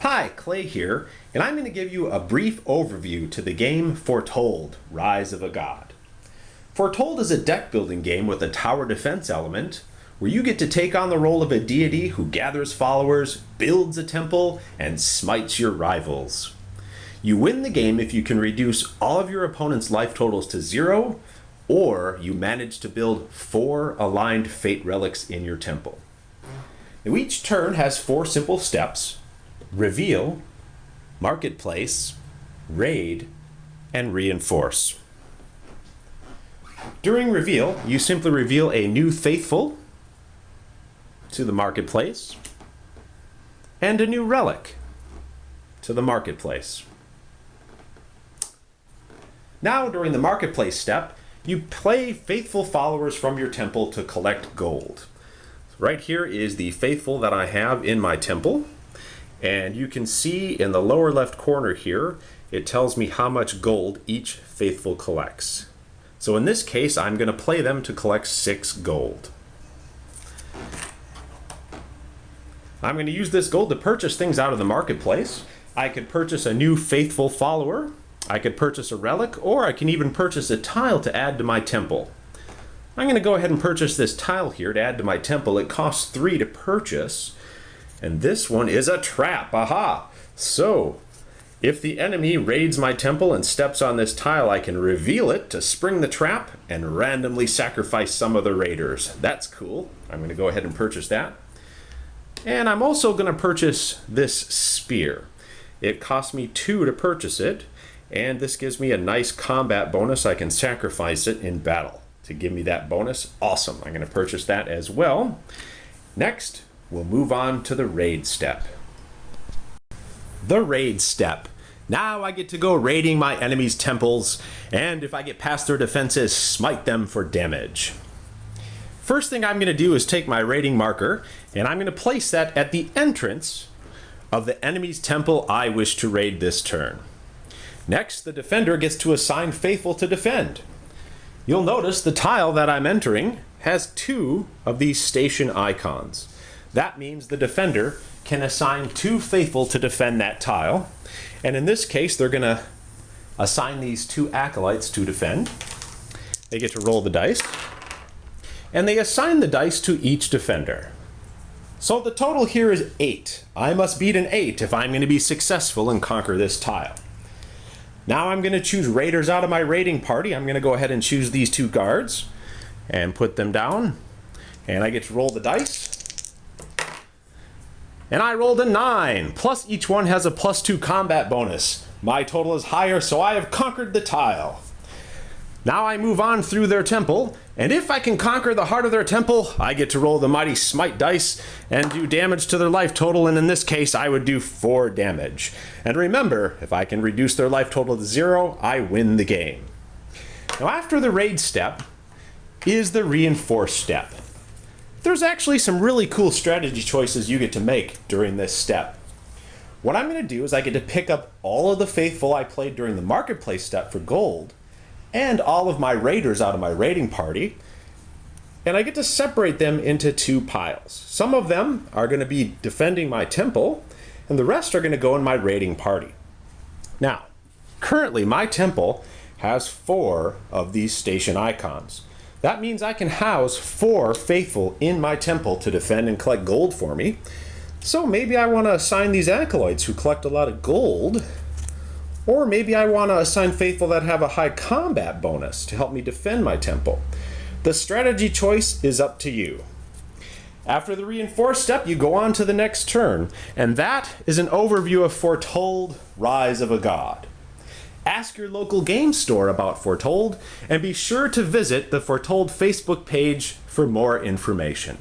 Hi, Clay here, and I'm going to give you a brief overview to the game Foretold, Rise of a God. Foretold is a deck building game with a tower defense element where you get to take on the role of a deity who gathers followers, builds a temple, and smites your rivals. You win the game if you can reduce all of your opponent's life totals to 0, or you manage to build 4 aligned fate relics in your temple. Now each turn has 4 simple steps: reveal, marketplace, raid, and reinforce. During reveal, you simply reveal a new faithful to the marketplace and a new relic to the marketplace. Now, during the marketplace step, you play faithful followers from your temple to collect gold. Right here is the faithful that I have in my temple. And you can see in the lower left corner here, it tells me how much gold each faithful collects. So in this case, I'm going to play them to collect 6 gold. I'm going to use this gold to purchase things out of the marketplace. I could purchase a new faithful follower, I could purchase a relic, or I can even purchase a tile to add to my temple. I'm going to go ahead and purchase this tile here to add to my temple. It costs 3 to purchase. And this one is a trap, aha! So, if the enemy raids my temple and steps on this tile, I can reveal it to spring the trap and randomly sacrifice some of the raiders. That's cool. I'm going to go ahead and purchase that. And I'm also going to purchase this spear. It cost me 2 to purchase it, and this gives me a nice combat bonus. I can sacrifice it in battle to give me that bonus. Awesome. I'm going to purchase that as well. Next, we'll move on to the raid step. The raid step. Now I get to go raiding my enemy's temples, and if I get past their defenses, smite them for damage. First thing I'm going to do is take my raiding marker, and I'm going to place that at the entrance of the enemy's temple I wish to raid this turn. Next, the defender gets to assign faithful to defend. You'll notice the tile that I'm entering has 2 of these station icons. That means the defender can assign 2 faithful to defend that tile. And in this case, they're going to assign these 2 acolytes to defend. They get to roll the dice. And they assign the dice to each defender. So the total here is 8. I must beat an 8 if I'm going to be successful and conquer this tile. Now I'm going to choose raiders out of my raiding party. I'm going to go ahead and choose these 2 guards and put them down. And I get to roll the dice. And I rolled a 9, plus each one has a +2 combat bonus. My total is higher, so I have conquered the tile. Now I move on through their temple, and if I can conquer the heart of their temple, I get to roll the mighty smite dice and do damage to their life total, and in this case I would do 4 damage. And remember, if I can reduce their life total to 0, I win the game. Now after the raid step is the reinforce step. There's actually some really cool strategy choices you get to make during this step. What I'm going to do is I get to pick up all of the faithful I played during the marketplace step for gold, and all of my raiders out of my raiding party, and I get to separate them into 2 piles. Some of them are going to be defending my temple, and the rest are going to go in my raiding party. Now, currently my temple has 4 of these station icons. That means I can house 4 faithful in my temple to defend and collect gold for me. So maybe I want to assign these acolytes who collect a lot of gold, or maybe I want to assign faithful that have a high combat bonus to help me defend my temple. The strategy choice is up to you. After the reinforce step, you go on to the next turn, and that is an overview of Foretold, Rise of a God. Ask your local game store about Foretold, and be sure to visit the Foretold Facebook page for more information.